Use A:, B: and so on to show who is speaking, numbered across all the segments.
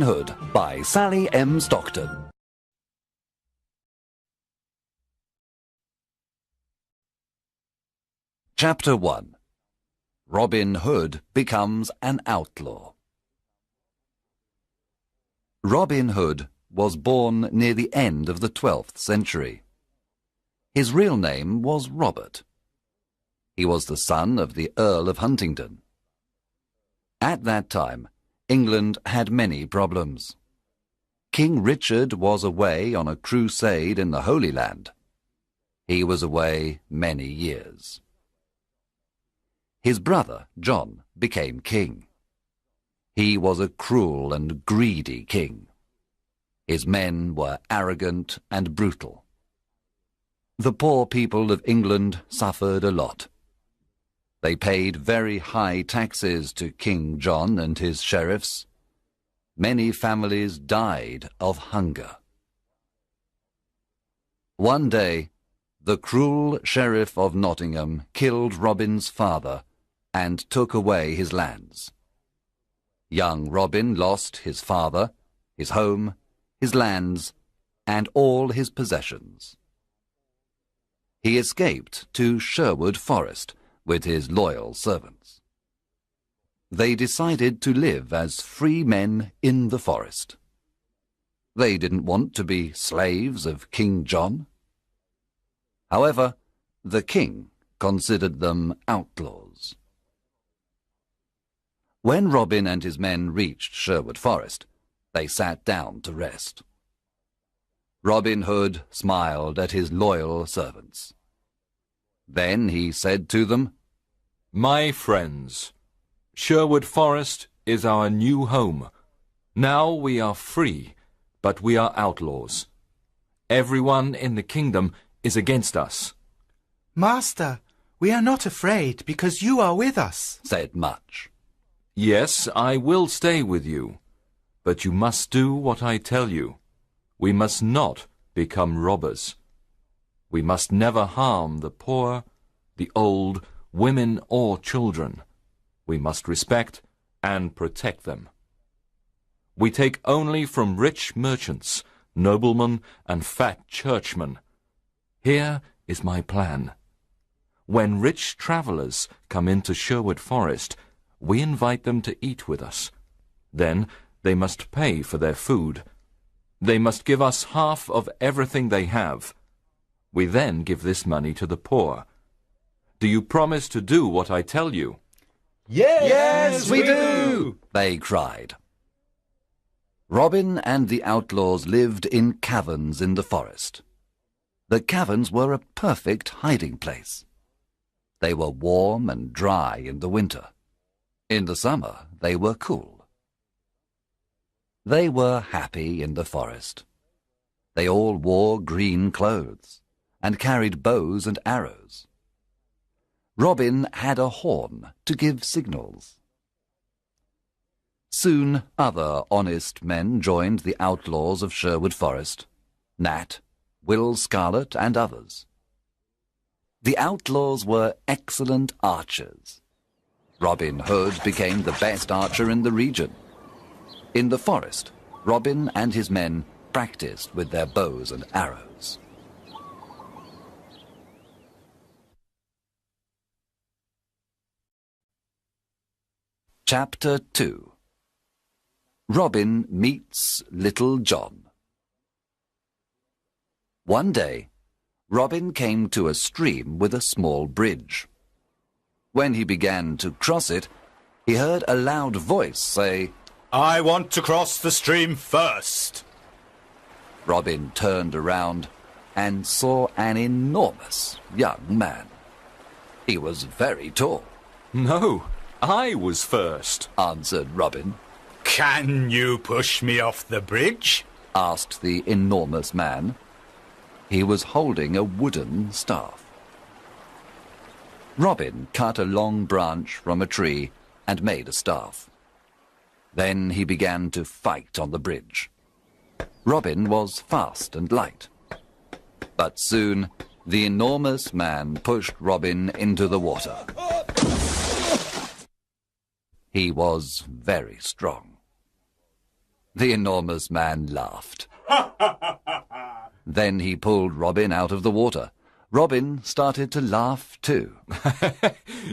A: Hood by Sally M. Stockton. Chapter 1. Robin Hood becomes an outlaw. Robin Hood was born near the end of the 12th century. His real name was Robert. He was the son of the Earl of Huntingdon. At that time, England had many problems. King Richard was away on a crusade in the Holy Land. He was away many years. His brother, John, became king. He was a cruel and greedy king. His men were arrogant and brutal. The poor people of England suffered a lot. They paid very high taxes to King John and his sheriffs. Many families died of hunger. One day, the cruel sheriff of Nottingham killed Robin's father and took away his lands. Young Robin lost his father, his home, his lands, and all his possessions. He escaped to Sherwood Forest with his loyal servants. They decided to live as free men in the forest. They didn't want to be slaves of King John. However, the king considered them outlaws. When Robin and his men reached Sherwood Forest, they sat down to rest. Robin Hood smiled at his loyal servants. Then he said to them,
B: "My friends, Sherwood Forest is our new home. Now we are free, but we are outlaws. Everyone in the kingdom is against us."
C: "Master, we are not afraid because you are with us,"
A: said Much.
B: "Yes, I will stay with you, but you must do what I tell you. We must not become robbers. We must never harm the poor, the old, women or children. We must respect and protect them. We take only from rich merchants, noblemen and fat churchmen. Here is my plan. When rich travelers come into Sherwood Forest, we invite them to eat with us. Then they must pay for their food. They must give us half of everything they have. We then give this money to the poor. Do you promise to do what I tell you?"
A: Yes, we do, they cried. Robin and the outlaws lived in caverns in the forest. The caverns were a perfect hiding place. They were warm and dry in the winter. In the summer, they were cool. They were happy in the forest. They all wore green clothes and carried bows and arrows. Robin had a horn to give signals. Soon other honest men joined the outlaws of Sherwood Forest, Nat, Will Scarlet, and others. The outlaws were excellent archers. Robin Hood became the best archer in the region. In the forest, Robin and his men practiced with their bows and arrows. Chapter 2. Robin meets Little John. One day, Robin came to a stream with a small bridge. When he began to cross it, he heard a loud voice say,
D: "I want to cross the stream first."
A: Robin turned around and saw an enormous young man. He was very tall.
B: "No, I was first,"
A: answered Robin.
D: "Can you push me off the bridge?"
A: asked the enormous man. He was holding a wooden staff. Robin cut a long branch from a tree and made a staff. Then he began to fight on the bridge. Robin was fast and light. But soon the enormous man pushed Robin into the water. He was very strong. The enormous man laughed. Then he pulled Robin out of the water. Robin started to laugh too.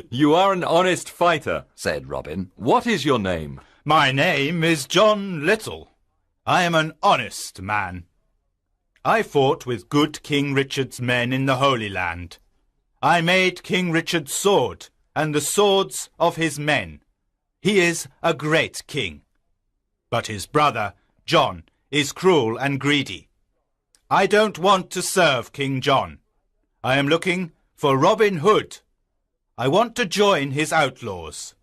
B: You are an honest fighter,
A: said Robin.
B: What is your name?
D: My name is John Little. I am an honest man. I fought with good King Richard's men in the Holy Land. I made King Richard's sword and the swords of his men. He is a great king. But his brother, John, is cruel and greedy. I don't want to serve King John. I am looking for Robin Hood. I want to join his outlaws.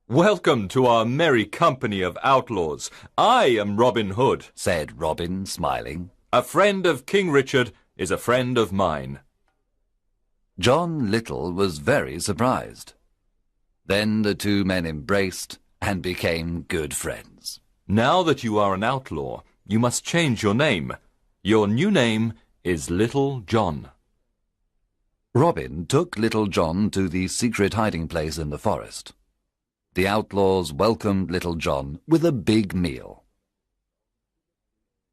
B: Welcome to our merry company of outlaws. I am Robin Hood,
A: said Robin, smiling.
B: A friend of King Richard is a friend of mine.
A: John Little was very surprised. Then the two men embraced and became good friends.
B: Now that you are an outlaw, you must change your name. Your new name is Little John.
A: Robin took Little John to the secret hiding place in the forest. The outlaws welcomed Little John with a big meal.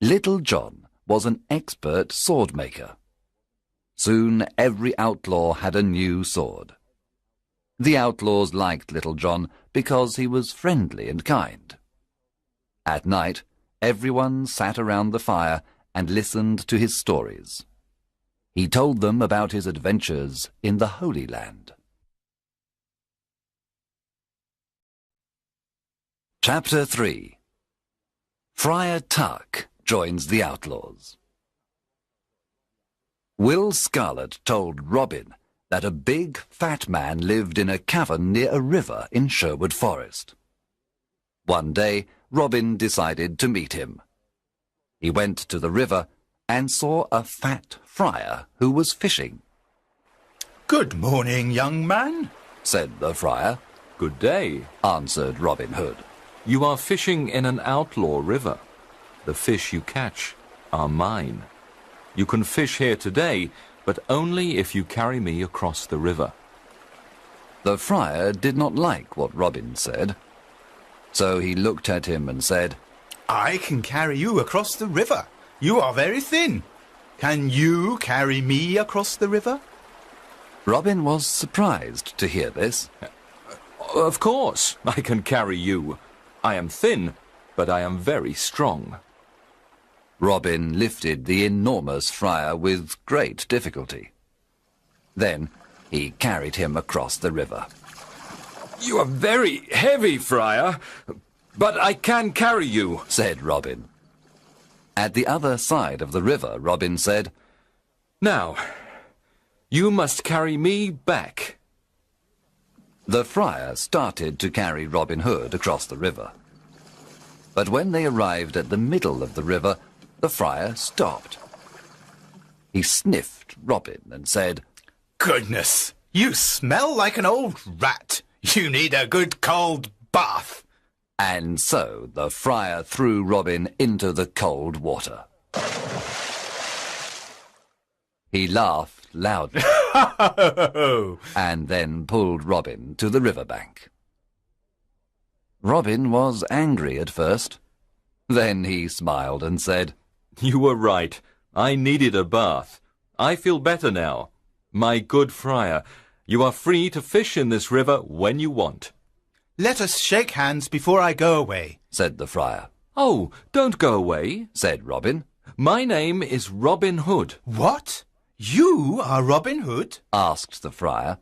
A: Little John was an expert sword maker. Soon every outlaw had a new sword. The outlaws liked Little John because he was friendly and kind. At night, everyone sat around the fire and listened to his stories. He told them about his adventures in the Holy Land. Chapter 3. Friar Tuck joins the outlaws. Will Scarlet told Robin that a big, fat man lived in a cavern near a river in Sherwood Forest. One day, Robin decided to meet him. He went to the river and saw a fat friar who was fishing.
D: Good morning, young man,
A: said the friar.
B: Good day,
A: answered Robin Hood.
B: You are fishing in an outlaw river. The fish you catch are mine. You can fish here today, but only if you carry me across the river.
A: The friar did not like what Robin said, so he looked at him and said,
D: I can carry you across the river. You are very thin. Can you carry me across the river?
A: Robin was surprised to hear this.
B: Of course, I can carry you. I am thin, but I am very strong.
A: Robin lifted the enormous friar with great difficulty. Then he carried him across the river.
B: You are very heavy, friar, but I can carry you,
A: said Robin. At the other side of the river, Robin said,
B: Now, you must carry me back.
A: The friar started to carry Robin Hood across the river. But when they arrived at the middle of the river, the friar stopped. He sniffed Robin and said,
D: Goodness, you smell like an old rat. You need a good cold bath.
A: And so the friar threw Robin into the cold water. He laughed loudly and then pulled Robin to the riverbank. Robin was angry at first. Then he smiled and said,
B: You were right. I needed a bath. I feel better now. My good friar, you are free to fish in this river when you want.
D: Let us shake hands before I go away,
A: said the friar.
B: Oh, don't go away,
A: said Robin.
B: My name is Robin Hood.
D: What? You are Robin Hood?
A: Asked the friar.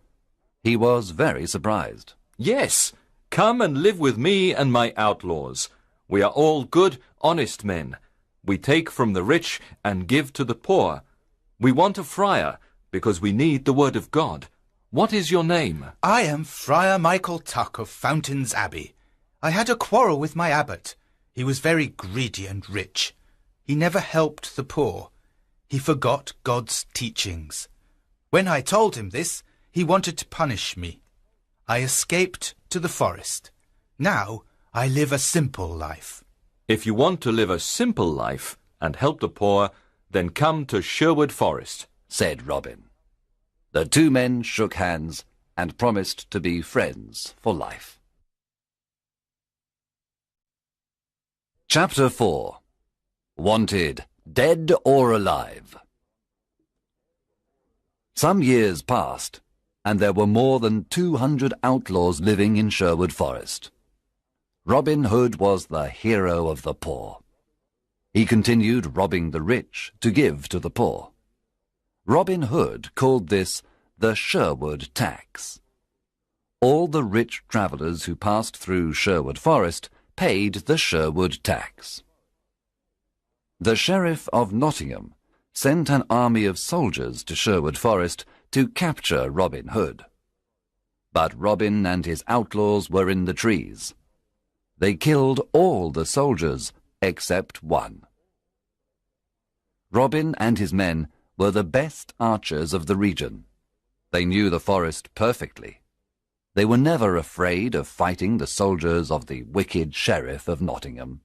A: He was very surprised.
B: Yes, come and live with me and my outlaws. We are all good, honest men. We take from the rich and give to the poor. We want a friar because we need the word of God. What is your name?
D: I am Friar Michael Tuck of Fountains Abbey. I had a quarrel with my abbot. He was very greedy and rich. He never helped the poor. He forgot God's teachings. When I told him this, he wanted to punish me. I escaped to the forest. Now I live a simple life.
B: If you want to live a simple life and help the poor, then come to Sherwood Forest,
A: said Robin. The two men shook hands and promised to be friends for life. Chapter 4. Wanted, dead or alive. Some years passed, and there were more than 200 outlaws living in Sherwood Forest. Robin Hood was the hero of the poor. He continued robbing the rich to give to the poor. Robin Hood called this the Sherwood tax. All the rich travellers who passed through Sherwood Forest paid the Sherwood tax. The Sheriff of Nottingham sent an army of soldiers to Sherwood Forest to capture Robin Hood. But Robin and his outlaws were in the trees. They killed all the soldiers except one. Robin and his men were the best archers of the region. They knew the forest perfectly. They were never afraid of fighting the soldiers of the wicked Sheriff of Nottingham.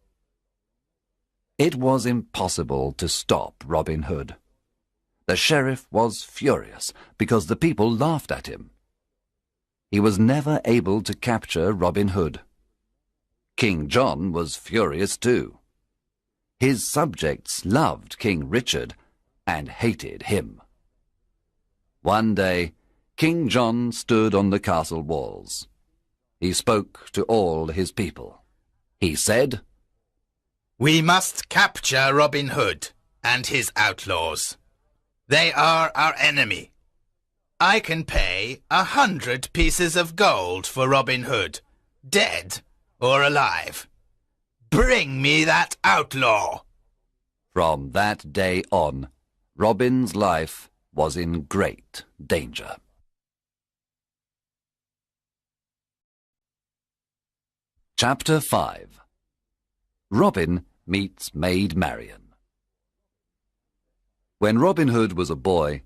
A: It was impossible to stop Robin Hood. The sheriff was furious because the people laughed at him. He was never able to capture Robin Hood. King John was furious too. His subjects loved King Richard and hated him. One day, King John stood on the castle walls. He spoke to all his people. He said,
D: "We must capture Robin Hood and his outlaws. They are our enemy. I can pay 100 pieces of gold for Robin Hood, dead or alive. Bring me that outlaw."
A: From that day on, Robin's life was in great danger. Chapter 5. Robin meets Maid Marian. When Robin Hood was a boy,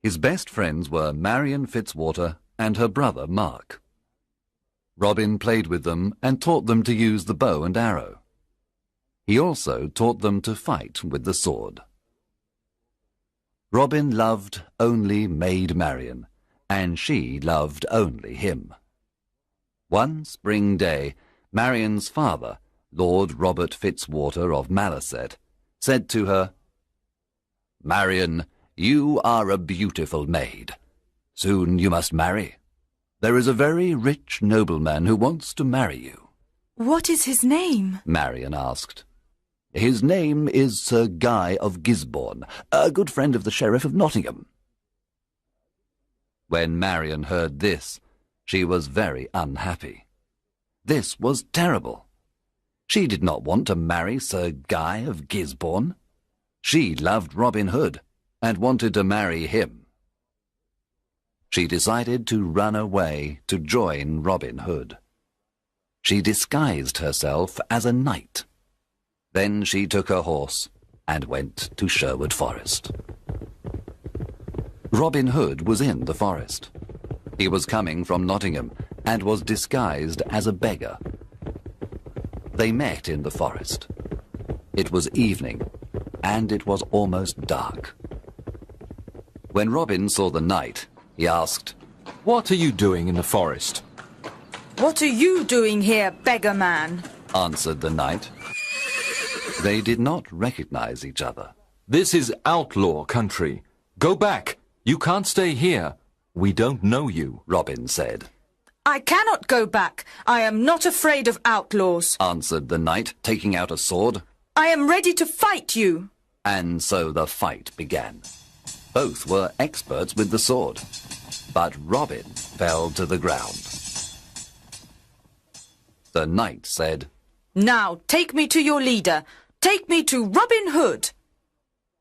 A: his best friends were Marian Fitzwater and her brother Mark. Robin played with them and taught them to use the bow and arrow. He also taught them to fight with the sword. Robin loved only Maid Marian, and she loved only him. One spring day, Marian's father, Lord Robert Fitzwater of Malaset, said to her, "Marian, you are a beautiful maid. Soon you must marry. There is a very rich nobleman who wants to marry you."
E: "What is his name?"
A: Marian asked. "His name is Sir Guy of Gisborne, a good friend of the Sheriff of Nottingham." When Marian heard this, she was very unhappy. This was terrible. She did not want to marry Sir Guy of Gisborne. She loved Robin Hood and wanted to marry him. She decided to run away to join Robin Hood. She disguised herself as a knight. Then she took her horse and went to Sherwood Forest. Robin Hood was in the forest. He was coming from Nottingham and was disguised as a beggar. They met in the forest. It was evening, and it was almost dark. When Robin saw the knight, he asked,
B: "What are you doing in the forest?"
E: "What are you doing here, beggar man?"
A: answered the knight. They did not recognize each other.
B: "This is outlaw country. Go back. You can't stay here. We don't know you,"
A: Robin said.
E: "I cannot go back. I am not afraid of outlaws,"
A: answered the knight, taking out a sword.
E: "I am ready to fight you."
A: And so the fight began. Both were experts with the sword, but Robin fell to the ground. The knight said,
E: "Now take me to your leader. Take me to Robin Hood."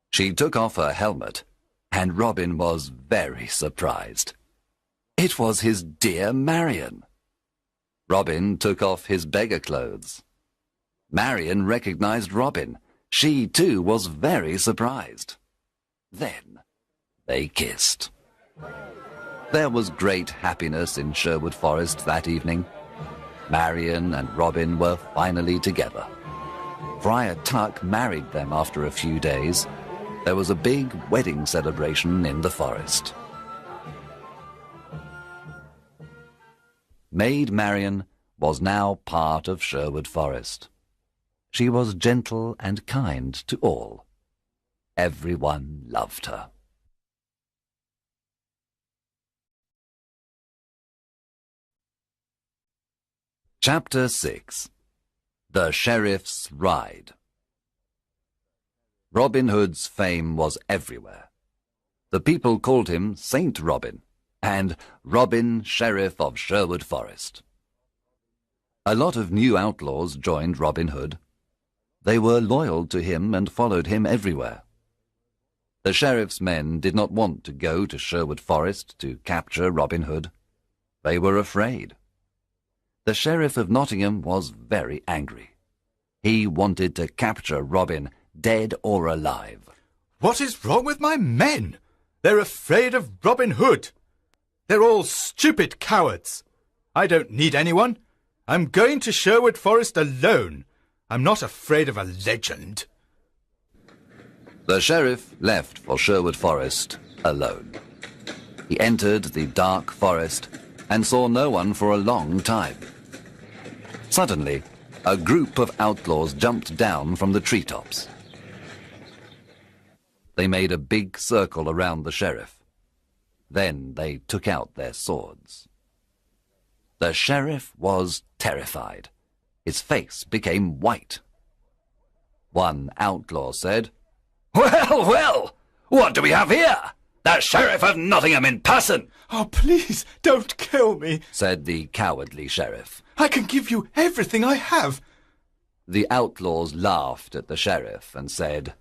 A: She took off her helmet, and Robin was very surprised. It was his dear Marian. Robin took off his beggar clothes. Marian recognized Robin. She, too, was very surprised. Then they kissed. There was great happiness in Sherwood Forest that evening. Marian and Robin were finally together. Friar Tuck married them after a few days. There was a big wedding celebration in the forest. Maid Marian was now part of Sherwood Forest. She was gentle and kind to all. Everyone loved her. Chapter 6. The Sheriff's Ride. Robin Hood's fame was everywhere. The people called him Saint Robin and Robin, Sheriff of Sherwood Forest. A lot of new outlaws joined Robin Hood. They were loyal to him and followed him everywhere. The sheriff's men did not want to go to Sherwood Forest to capture Robin Hood. They were afraid. The Sheriff of Nottingham was very angry. He wanted to capture Robin, dead or alive.
D: What is wrong with my men? They're afraid of Robin Hood. They're all stupid cowards. I don't need anyone. I'm going to Sherwood Forest alone. I'm not afraid of a legend.
A: The sheriff left for Sherwood Forest alone. He entered the dark forest and saw no one for a long time. Suddenly, a group of outlaws jumped down from the treetops. They made a big circle around the sheriff. Then they took out their swords. The sheriff was terrified. His face became white. One outlaw said, "Well, well, what do we have here? The Sheriff of Nottingham in person!"
D: Oh, please, don't kill me,
A: said the cowardly sheriff.
D: I can give you everything I have.
A: The outlaws laughed at the sheriff and said,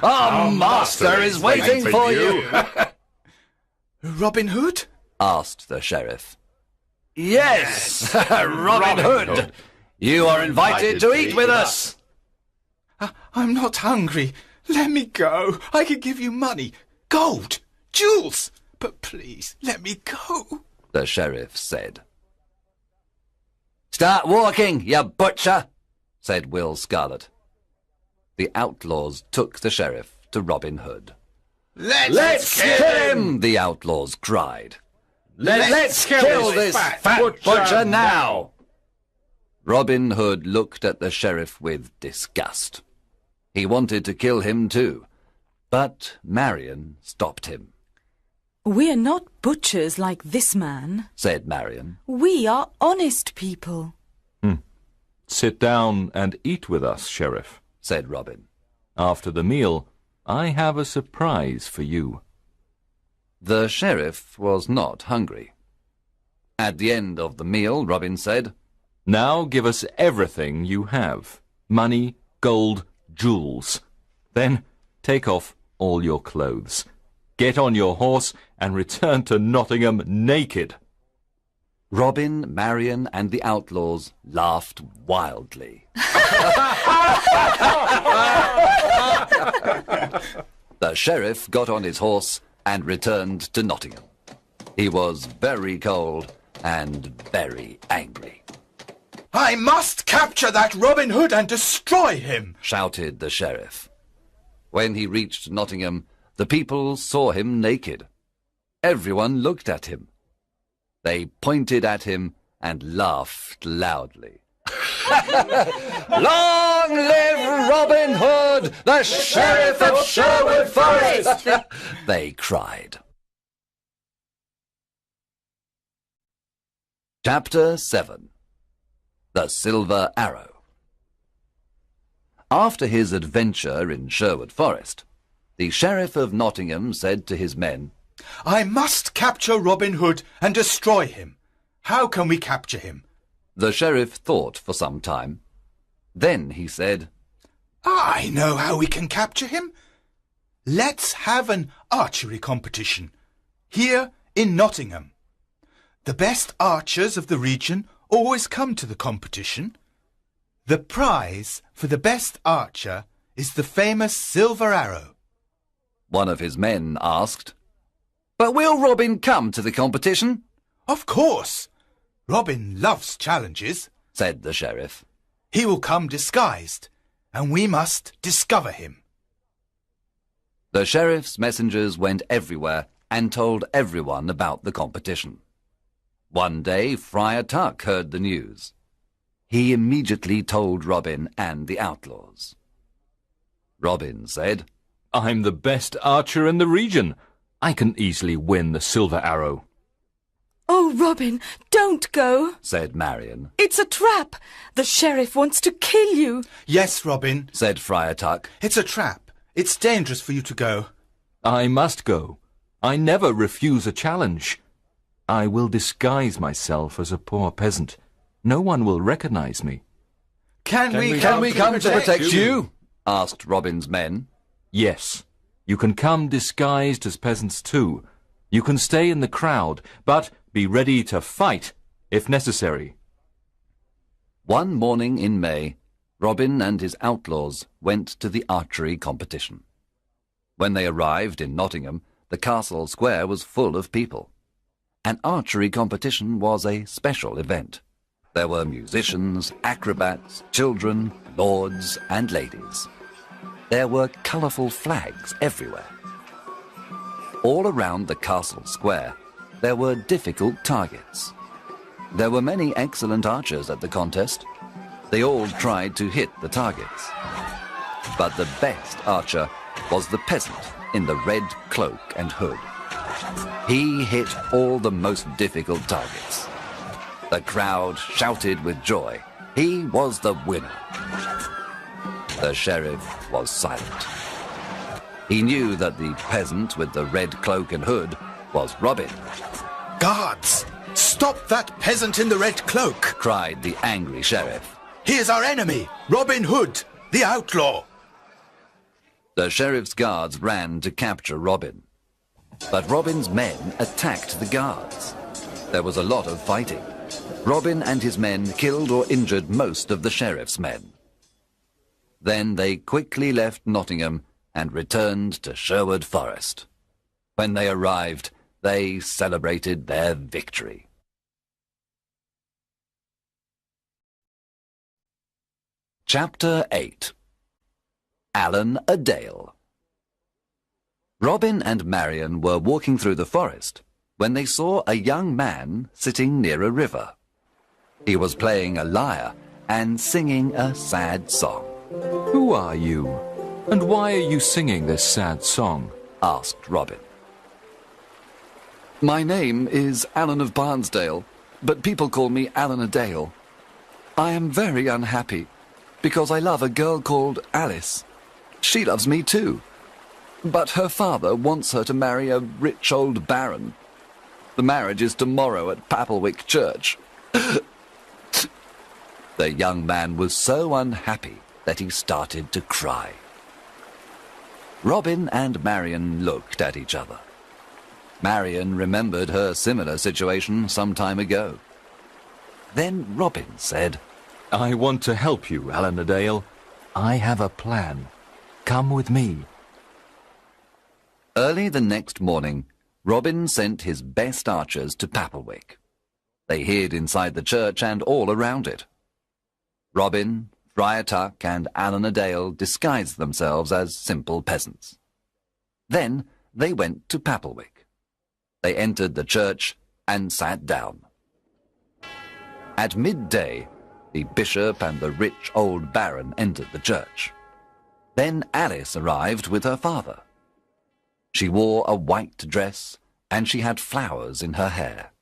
A: "Our master is waiting for you."
D: Robin Hood?
A: asked the sheriff. "Yes, Robin Hood. You are invited to eat with us."
D: I'm not hungry. Let me go. I can give you money, gold, jewels. But please, let me go,
A: the sheriff said. "Start walking, you butcher," said Will Scarlet. The outlaws took the sheriff to Robin Hood. Let's kill him, the outlaws cried. Let's kill this fat butcher now. Robin Hood looked at the sheriff with disgust. He wanted to kill him too, but Marian stopped him.
E: "We are not butchers like this man,"
A: said Marian.
E: "We are honest people."
B: Sit down and eat with us, Sheriff,
A: said Robin.
B: After the meal, I have a surprise for you.
A: The sheriff was not hungry. At the end of the meal, Robin said,
B: Now give us everything you have. Money, gold, jewels. Then take off all your clothes. Get on your horse and return to Nottingham naked.
A: Robin, Marian, and the outlaws laughed wildly. The sheriff got on his horse and returned to Nottingham. He was very cold and very angry.
D: I must capture that Robin Hood and destroy him,
A: shouted the sheriff. When he reached Nottingham, the people saw him naked. Everyone looked at him. They pointed at him and laughed loudly. Long live Robin Hood, the Sheriff of Sherwood Forest! They cried. Chapter 7. The Silver Arrow. After his adventure in Sherwood Forest, the Sheriff of Nottingham said to his men,
D: I must capture Robin Hood and destroy him. How can we capture him?
A: The sheriff thought for some time. Then he said,
D: I know how we can capture him. Let's have an archery competition here in Nottingham. The best archers of the region always come to the competition. The prize for the best archer is the famous silver arrow.
A: One of his men asked, But will Robin come to the competition?
D: Of course. Robin loves challenges,
A: said the sheriff.
D: He will come disguised, and we must discover him.
A: The sheriff's messengers went everywhere and told everyone about the competition. One day Friar Tuck heard the news. He immediately told Robin and the outlaws. Robin said,
B: I'm the best archer in the region. I can easily win the silver arrow.
E: Oh, Robin, don't go,
A: said Marian.
E: It's a trap. The sheriff wants to kill you.
C: Yes, Robin,
A: Said Friar Tuck.
C: it's a trap. It's dangerous for you to go.
B: I must go. I never refuse a challenge. I will disguise myself as a poor peasant. No one will recognize me.
C: Can we
A: come to protect you? Asked Robin's men.
B: Yes, you can come disguised as peasants too. You can stay in the crowd, but be ready to fight if necessary.
A: One morning in May, Robin and his outlaws went to the archery competition. When they arrived in Nottingham, the castle square was full of people. An archery competition was a special event. There were musicians, acrobats, children, lords and ladies. There were colourful flags everywhere. All around the castle square, there were difficult targets. There were many excellent archers at the contest. They all tried to hit the targets. But the best archer was the peasant in the red cloak and hood. He hit all the most difficult targets. The crowd shouted with joy. He was the winner. The sheriff was silent. He knew that the peasant with the red cloak and hood was Robin.
C: Guards, stop that peasant in the red cloak,
A: Cried the angry sheriff.
C: He is our enemy, Robin Hood, the outlaw.
A: The sheriff's guards ran to capture Robin. But Robin's men attacked the guards. There was a lot of fighting. Robin and his men killed or injured most of the sheriff's men. Then they quickly left Nottingham and returned to Sherwood Forest. When they arrived, they celebrated their victory. Chapter 8. Allan a Dale. Robin and Marian were walking through the forest when they saw a young man sitting near a river. He was playing a lyre and singing a sad song.
B: Who are you? And why are you singing this sad song?
A: Asked Robin. My name is Allan of Barnesdale, but people call me Allan a Dale. I am very unhappy because I love a girl called Alice. She loves me too, but her father wants her to marry a rich old baron. The marriage is tomorrow at Papelwick Church. The young man was so unhappy that he started to cry. Robin and Marian looked at each other. Marian remembered her similar situation some time ago. Then Robin said,
B: I want to help you, Allan a Dale. I have a plan. Come with me.
A: Early the next morning, Robin sent his best archers to Papelwick. They hid inside the church and all around it. Robin, Friar Tuck, and Allan a Dale disguised themselves as simple peasants. Then they went to Papelwick. They entered the church and sat down. At midday, the bishop and the rich old baron entered the church. Then Alice arrived with her father. She wore a white dress and she had flowers in her hair.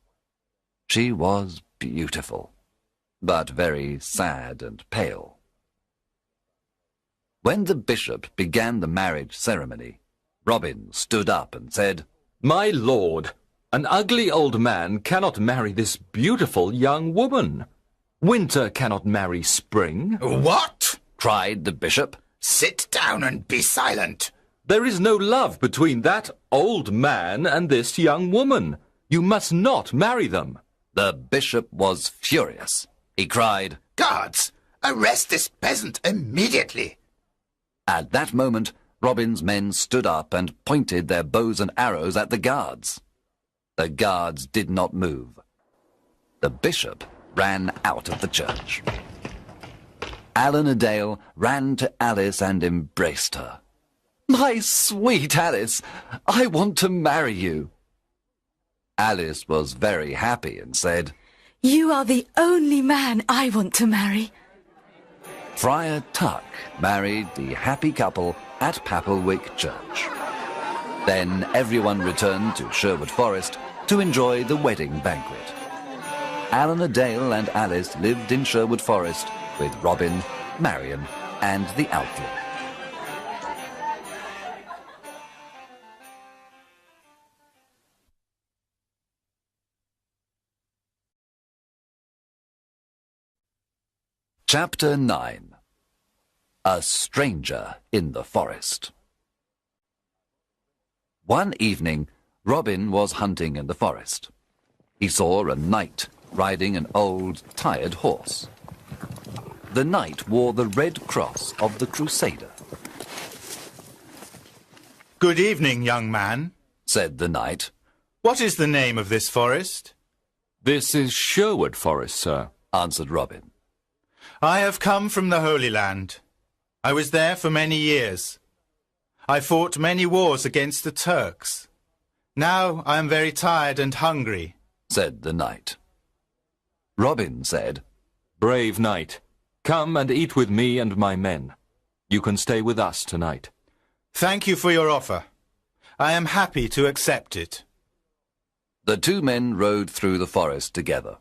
A: She was beautiful, but very sad and pale. When the bishop began the marriage ceremony, Robin stood up and said,
B: My lord, an ugly old man cannot marry this beautiful young woman. Winter cannot marry spring.
C: What?
A: cried the bishop.
C: Sit down and be silent.
B: There is no love between that old man and this young woman. You must not marry them.
A: The bishop was furious. He cried,
C: Guards, arrest this peasant immediately.
A: At that moment, Robin's men stood up and pointed their bows and arrows at the guards. The guards did not move. The bishop ran out of the church. Allan a Dale ran to Alice and embraced her. My sweet Alice, I want to marry you. Alice was very happy and said,
E: You are the only man I want to marry.
A: Friar Tuck married the happy couple at Papelwick Church. Then everyone returned to Sherwood Forest to enjoy the wedding banquet. Allan a Dale and Alice lived in Sherwood Forest with Robin, Marian, and the outlaw. Chapter 9. A Stranger in the Forest. One evening, Robin was hunting in the forest. He saw a knight riding an old, tired horse. The knight wore the red cross of the Crusader.
D: Good evening, young man,
A: said the knight.
D: What is the name of this forest?
B: This is Sherwood Forest, sir,
A: answered Robin.
D: I have come from the Holy Land. I was there for many years. I fought many wars against the Turks. Now I am very tired and hungry,
A: said the knight. Robin said,
B: Brave knight, come and eat with me and my men. You can stay with us tonight.
D: Thank you for your offer. I am happy to accept it.
A: The two men rode through the forest together.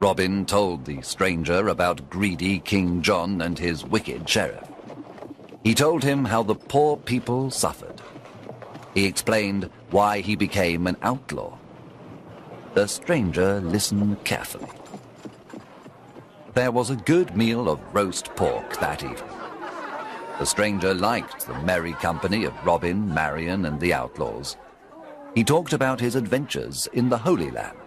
A: Robin told the stranger about greedy King John and his wicked sheriff. He told him how the poor people suffered. He explained why he became an outlaw. The stranger listened carefully. There was a good meal of roast pork that evening. The stranger liked the merry company of Robin, Marian, and the outlaws. He talked about his adventures in the Holy Land.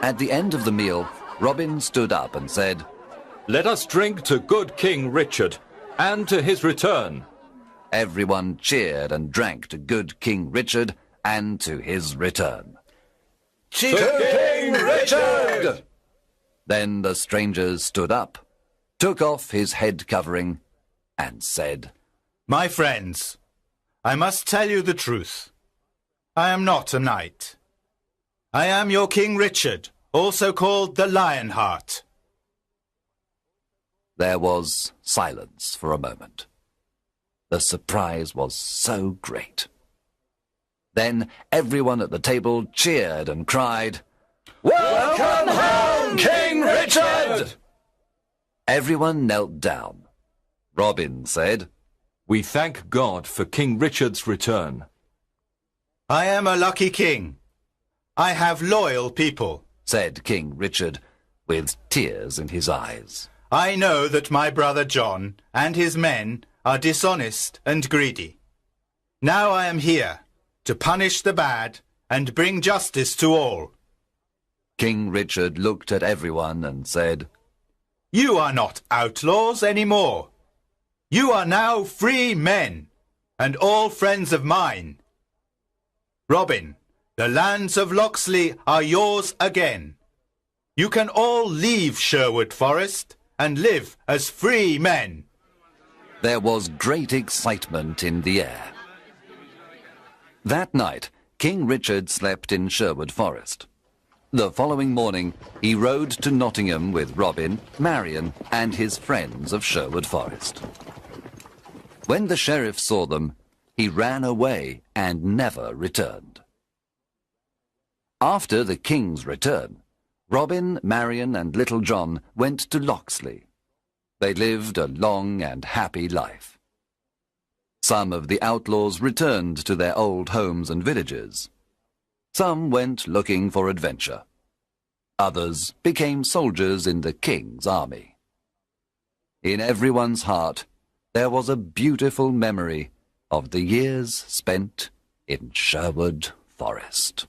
A: At the end of the meal, Robin stood up and said,
B: Let us drink to good King Richard, and to his return.
A: Everyone cheered and drank to good King Richard and to his return.
B: To King Richard!
A: Then the stranger stood up, took off his head covering, and said,
D: My friends, I must tell you the truth. I am not a knight. I am your King Richard, also called the Lionheart.
A: There was silence for a moment. The surprise was so great. Then everyone at the table cheered and cried,
B: Welcome home, King Richard!
A: Everyone knelt down. Robin said,
B: We thank God for King Richard's return.
D: I am a lucky king. I have loyal people,
A: said King Richard, with tears in his eyes.
D: I know that my brother John and his men are dishonest and greedy. Now I am here to punish the bad and bring justice to all.
A: King Richard looked at everyone and said,
D: You are not outlaws anymore. You are now free men, and all friends of mine. Robin, the lands of Locksley are yours again. You can all leave Sherwood Forest and live as free men.
A: There was great excitement in the air. That night, King Richard slept in Sherwood Forest. The following morning, he rode to Nottingham with Robin, Marian, and his friends of Sherwood Forest. When the sheriff saw them, he ran away and never returned. After the king's return, Robin, Marian, and Little John went to Locksley. They lived a long and happy life. Some of the outlaws returned to their old homes and villages. Some went looking for adventure. Others became soldiers in the king's army. In everyone's heart, there was a beautiful memory of the years spent in Sherwood Forest.